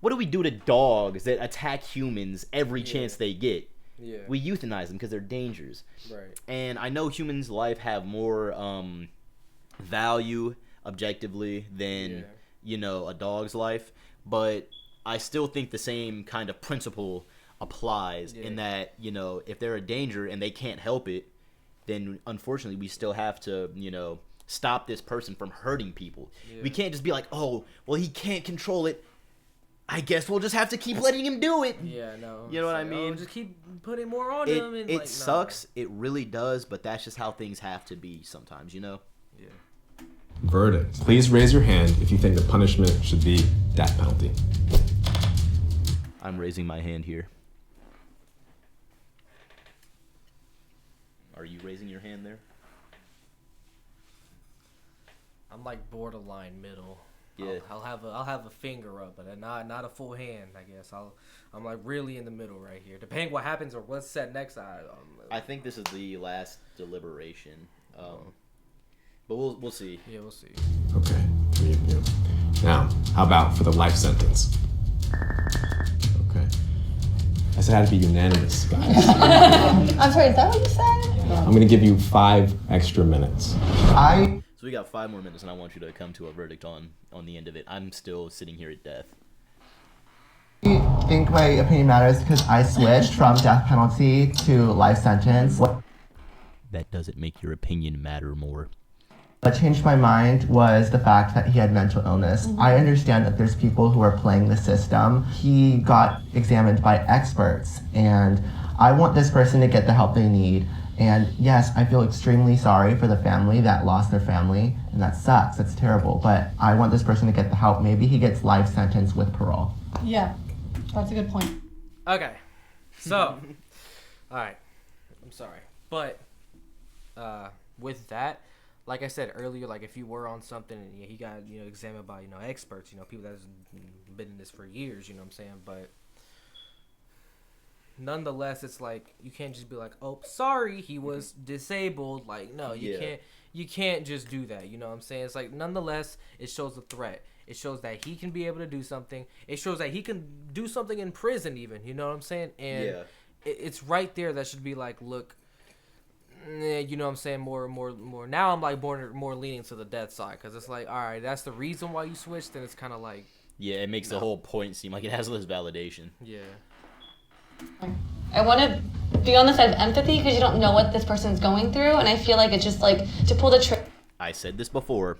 What do we do to dogs that attack humans every chance they get? Yeah. We euthanize them because they're dangers. Right. And I know humans' life have more value objectively than, a dog's life, but I still think the same kind of principle applies in that, if they're a danger and they can't help it, then unfortunately we still have to, stop this person from hurting people. Yeah. We can't just be like, oh, well, he can't control it. I guess we'll just have to keep letting him do it. Yeah, no. You know what I mean? Just keep putting more on him. And it sucks. It really does, but that's just how things have to be sometimes, you know? Yeah. Verdict. Please raise your hand if you think the punishment should be death penalty. I'm raising my hand here. Are you raising your hand there? I'm like borderline middle. Yeah. I'll have a finger up, but not a full hand. I guess I'm like really in the middle right here. Depending what happens or what's said next. I think this is the last deliberation, but we'll see. Yeah, we'll see. Okay. Now, how about for the life sentence? Okay. I said it had to be unanimous, guys. I'm sorry, is that what you said? I'm gonna give you 5 extra minutes. So we got 5 more minutes, and I want you to come to a verdict on the end of it. I'm still sitting here at death. I think my opinion matters because I switched from death penalty to life sentence. That doesn't make your opinion matter more. What changed my mind was the fact that he had mental illness. I understand that there's people who are playing the system. He got examined by experts, and I want this person to get the help they need. And yes, I feel extremely sorry for the family that lost their family, and that sucks, that's terrible. But I want this person to get the help. Maybe he gets life sentence with parole. Yeah, that's a good point. Okay, so, all right, I'm sorry, but with that, like I said earlier, like if you were on something and he got examined by experts, people that's been in this for years, you know what I'm saying, but. Nonetheless, it's like you can't just be like, "Oh, sorry, he was disabled." Like, no, you can't just do that. You know what I'm saying? It's like, nonetheless, it shows a threat. It shows that he can be able to do something. It shows that he can do something in prison, even. You know what I'm saying? And it's right there. That should be like, look, you know what I'm saying? More. Now I'm like more leaning to the death side because it's like, all right, that's the reason why you switched. Then it's kind of like, it makes the whole point seem like it has less validation. Yeah. I want to be on the side of empathy because you don't know what this person's going through, and I feel like it's just like to pull the trigger. I said this before.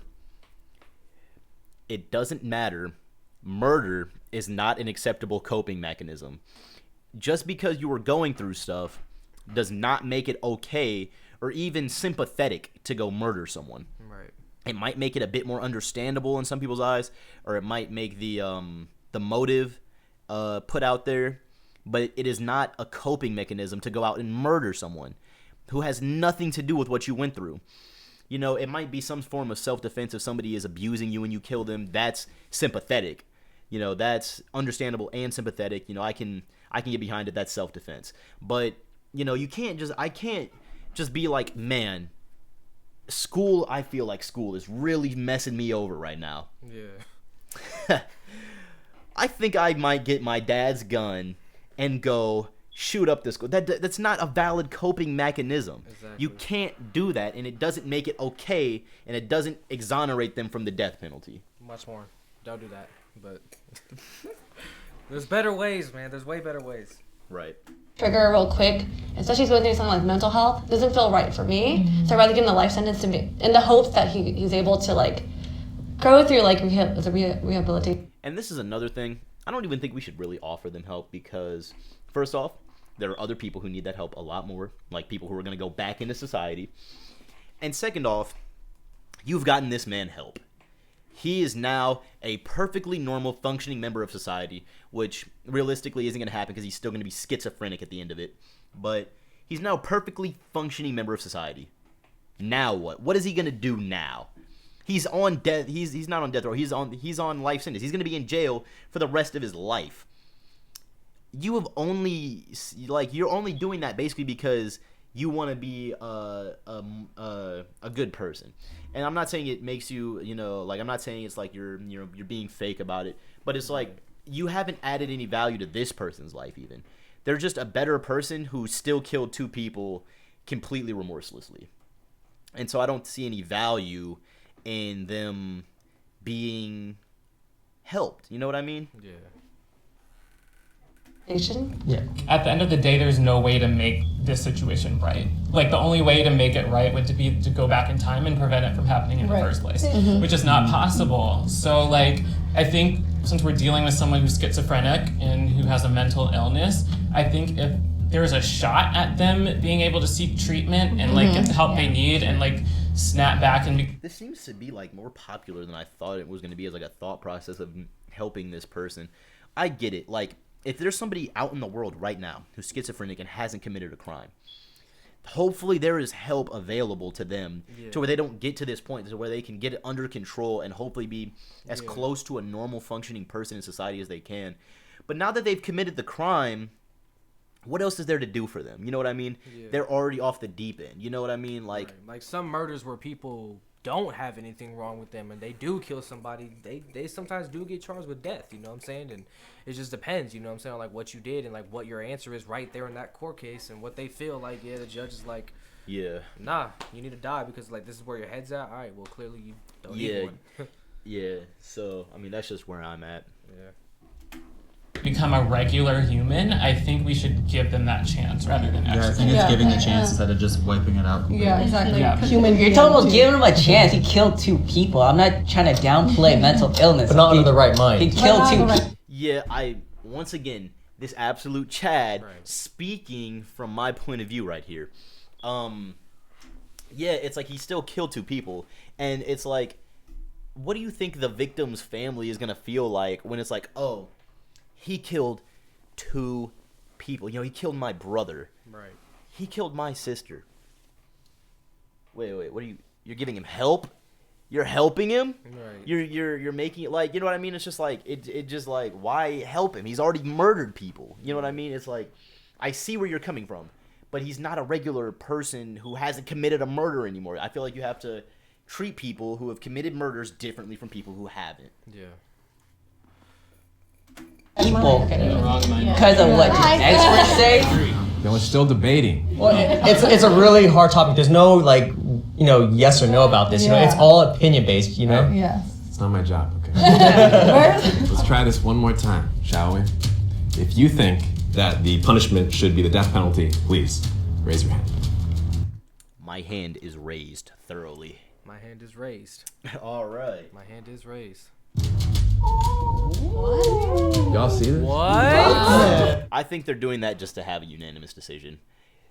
It doesn't matter. Murder is not an acceptable coping mechanism. Just because you were going through stuff does not make it okay or even sympathetic to go murder someone. Right. It might make it a bit more understandable in some people's eyes, or it might make the motive put out there. But it is not a coping mechanism to go out and murder someone who has nothing to do with what you went through. It might be some form of self-defense if somebody is abusing you and you kill them. That's sympathetic. That's understandable and sympathetic. I can get behind it. That's self-defense. But, I can't just be like, man, I feel like school is really messing me over right now. Yeah. I think I might get my dad's gun and go shoot up this school. That's not a valid coping mechanism. Exactly. You can't do that, and it doesn't make it okay, and it doesn't exonerate them from the death penalty. Much more. Don't do that. But there's better ways, man. There's way better ways. Right. Trigger real quick, especially going through something like mental health, doesn't feel right for me. Mm-hmm. So I'd rather give him the life sentence to me, in the hopes that he's able to go through rehabilitation. And this is another thing. I don't even think we should really offer them help because, first off, there are other people who need that help a lot more, like people who are going to go back into society. And second off, you've gotten this man help. He is now a perfectly normal, functioning member of society, which realistically isn't going to happen because he's still going to be schizophrenic at the end of it. But he's now a perfectly functioning member of society. Now what? What is he going to do now? He's on death. He's not on death row. He's on life sentence. He's going to be in jail for the rest of his life. You're only doing that basically because you want to be a good person. And I'm not saying it makes you, I'm not saying it's like you're being fake about it, but it's like you haven't added any value to this person's life even. They're just a better person who still killed 2 people completely remorselessly. And so I don't see any value in them being helped. You know what I mean? Yeah. Yeah. At the end of the day, there's no way to make this situation right. Like, the only way to make it right would be to go back in time and prevent it from happening in the first place, which is not possible. So, like, I think since we're dealing with someone who's schizophrenic and who has a mental illness, I think if there's a shot at them being able to seek treatment and, like, get the help they need and, like, snap back and This seems to be, like, more popular than I thought it was going to be as, like, a thought process of helping this person. I get it. Like, if there's somebody out in the world right now who's schizophrenic and hasn't committed a crime, hopefully there is help available to them to where they don't get to this point, to where they can get it under control and hopefully be as close to a normal functioning person in society as they can. But now that they've committed the crime, what else is there to do for them? You know what I mean? They're already off the deep end. You know what I mean? Like, like some murders where people don't have anything wrong with them and they do kill somebody, they sometimes do get charged with death, you know what I'm saying? And it just depends, you know what I'm saying, on like what you did and like what your answer is right there in that court case and what they feel like. The judge is like, nah, you need to die because like this is where your head's at. All right, well clearly you don't need one. So I mean that's just where I'm at. become a regular human, I think we should give them that chance rather than I think it's giving a chance instead of just wiping it out completely. Yeah, exactly. You're talking about giving him a chance. He killed 2 people. I'm not trying to downplay mental illness. But not under the right mind. He killed 2 people. Yeah, once again, this absolute Chad speaking from my point of view right here. Yeah, it's like he still killed 2 people. And it's like, what do you think the victim's family is going to feel like when it's like, oh, he killed 2 people. You know, he killed my brother. Right. He killed my sister. Wait, what are you? You're giving him help? You're helping him? Right. You're making it like, you know what I mean? It's just like it just like, why help him? He's already murdered people. You know what I mean? It's like, I see where you're coming from, but he's not a regular person who hasn't committed a murder anymore. I feel like you have to treat people who have committed murders differently from people who haven't. Yeah. People because of what experts say. Then we're still debating. Well, it's a really hard topic. There's no like, yes or no about this. You know, it's all opinion based. You know. Yeah. It's not my job. Okay. Let's try this one more time, shall we? If you think that the punishment should be the death penalty, please raise your hand. My hand is raised thoroughly. My hand is raised. All right. My hand is raised. Y'all see this? What? I think they're doing that just to have a unanimous decision.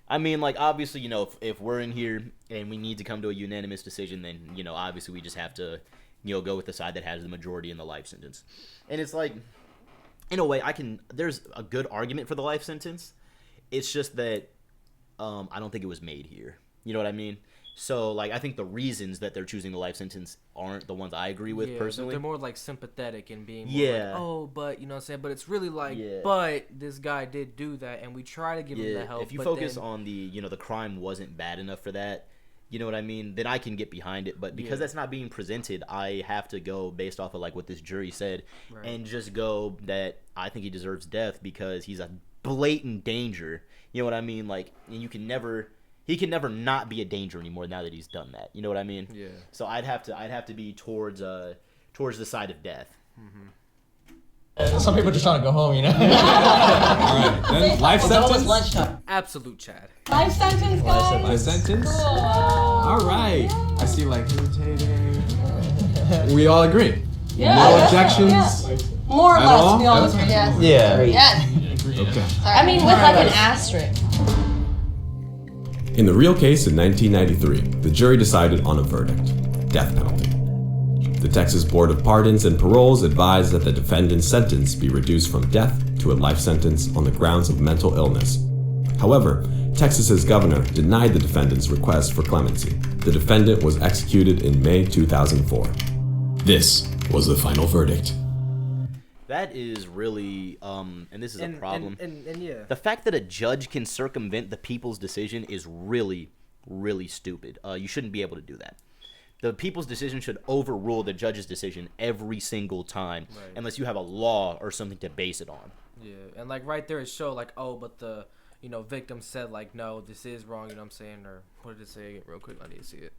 I mean, like, obviously, if we're in here and we need to come to a unanimous decision, then, obviously we just have to, go with the side that has the majority in the life sentence. And it's like, in a way, there's a good argument for the life sentence. It's just that I don't think it was made here. You know what I mean? So, like, I think the reasons that they're choosing the life sentence aren't the ones I agree with personally. They're more, like, sympathetic and being more like, oh, but, you know what I'm saying? But it's really like, but this guy did do that, and we try to give him the help. If you focus on the, the crime wasn't bad enough for that, you know what I mean? Then I can get behind it. But because that's not being presented, I have to go based off of, like, what this jury said and just go that I think he deserves death because he's a blatant danger. You know what I mean? Like, and you can never... He can never not be a danger anymore now that he's done that. You know what I mean? Yeah. So I'd have to be towards the side of death. Mm-hmm. Some people are just trying to go home, All right. Then life sentence. Lunchtime. Absolute Chad. Life sentence, guys. Life sentence. Cool. All right. I see like hesitating. We all agree. Yeah. No objections. Yeah. More or At less, all? we all agree. Yeah. Yes. Okay. I mean, with like an asterisk. In the real case in 1993, the jury decided on a verdict: death penalty. The Texas Board of Pardons and Paroles advised that the defendant's sentence be reduced from death to a life sentence on the grounds of mental illness. However, Texas's governor denied the defendant's request for clemency. The defendant was executed in May 2004. This was the final verdict. That is really, and this is a problem. And yeah. The fact that a judge can circumvent the people's decision is really, really stupid. You shouldn't be able to do that. The people's decision should overrule the judge's decision every single time, unless you have a law or something to base it on. Yeah, and like right there it showed like, oh, but the, victim said like, no, this is wrong, you know what I'm saying? Or what did it say again real quick? I need to see it.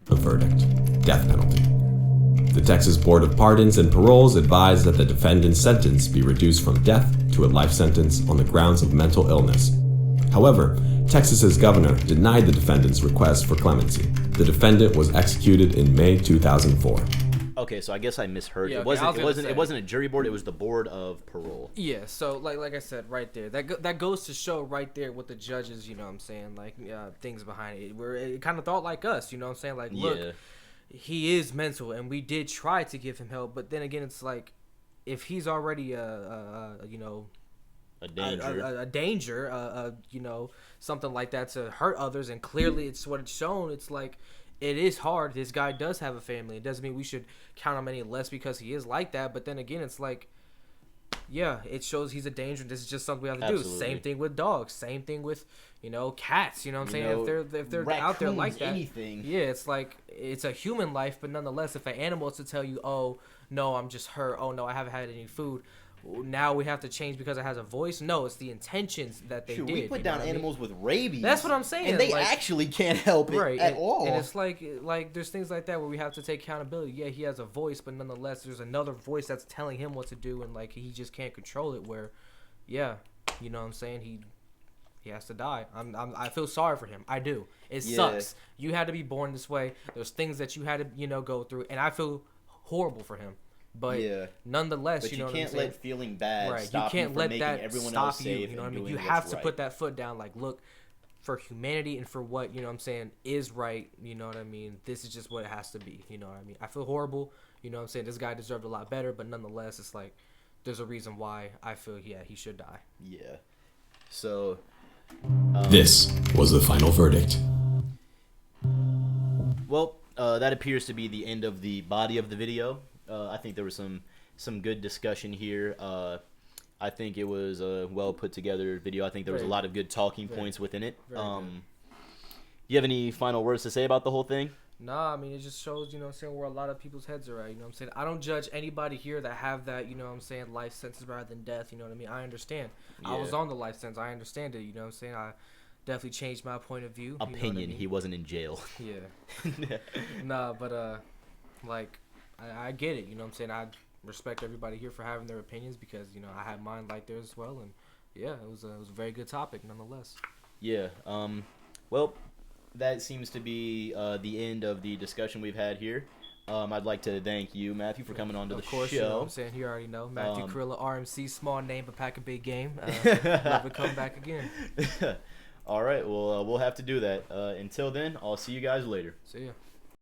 The verdict: death penalty. The Texas Board of Pardons and Paroles advised that the defendant's sentence be reduced from death to to a life sentence on the grounds of mental illness. However, Texas's governor denied the defendant's request for clemency. The defendant was executed in May 2004. Okay, so I guess I misheard. Yeah, It wasn't a jury board. It was the board of parole. Yeah, so like I said right there, that goes to show right there what the judges, you know what I'm saying, like things behind it. Where it kind of thought like us, you know what I'm saying, like look, he is mental, and we did try to give him help, but then again, it's like if he's already a danger, you know, something like that to hurt others, and clearly it's what it's shown. It's like. It is hard. This guy does have a family. It doesn't mean we should count him any less because he is like that. But then again, it's like, yeah, it shows he's a danger. This is just something we have to do. Same thing with dogs. Same thing with, you know, cats. You know what I'm saying? If they're out there like that, anything. Yeah, it's like it's a human life. But nonetheless, if an animal is to tell you, oh no, I'm just hurt. Oh no, I haven't had any food. Now we have to change because it has a voice. No, it's the intentions that they did. We put down animals with rabies. That's what I'm saying. And they actually can't help it at all. And it's like there's things like that where we have to take accountability. Yeah, he has a voice, but nonetheless, there's another voice that's telling him what to do, and like he just can't control it. Where, yeah, you know what I'm saying, he has to die. I feel sorry for him. I do. It sucks. You had to be born this way. There's things that you had to go through, and I feel horrible for him. But nonetheless, you know what I'm saying? You can't let feeling bad stop you from making everyone else safe. You know what I mean? You have to put that foot down. Like, look, for humanity and for what, you know what I'm saying, is right, you know what I mean? This is just what it has to be, you know what I mean? I feel horrible, you know what I'm saying? This guy deserved a lot better, but nonetheless, it's like, there's a reason why I feel, he should die. Yeah. So... this was the final verdict. Well, that appears to be the end of the body of the video. I think there was some good discussion here. I think it was a well put together video. I think there was a lot of good talking points within it. Do you have any final words to say about the whole thing? Nah, I mean, it just shows, you know what I'm saying, where a lot of people's heads are at, you know what I'm saying? I don't judge anybody here that have that, you know what I'm saying, life sentence rather than death, you know what I mean? I understand. Yeah. I was on the life sentence. I understand it, you know what I'm saying? I definitely changed my point of view. Opinion. You know what I mean? He wasn't in jail. Yeah. Nah, but, like... I get it, you know what I'm saying? I respect everybody here for having their opinions because, you know, I have mine like theirs as well. And, yeah, it was a very good topic nonetheless. Yeah. Well, that seems to be the end of the discussion we've had here. I'd like to thank you, Matthew, for coming on to the show. Of course, you know what I'm saying? You already know. Matthew Carrillo, RMC, small name, but pack a big game. Love to come back again. All right. Well, we'll have to do that. Until then, I'll see you guys later. See ya.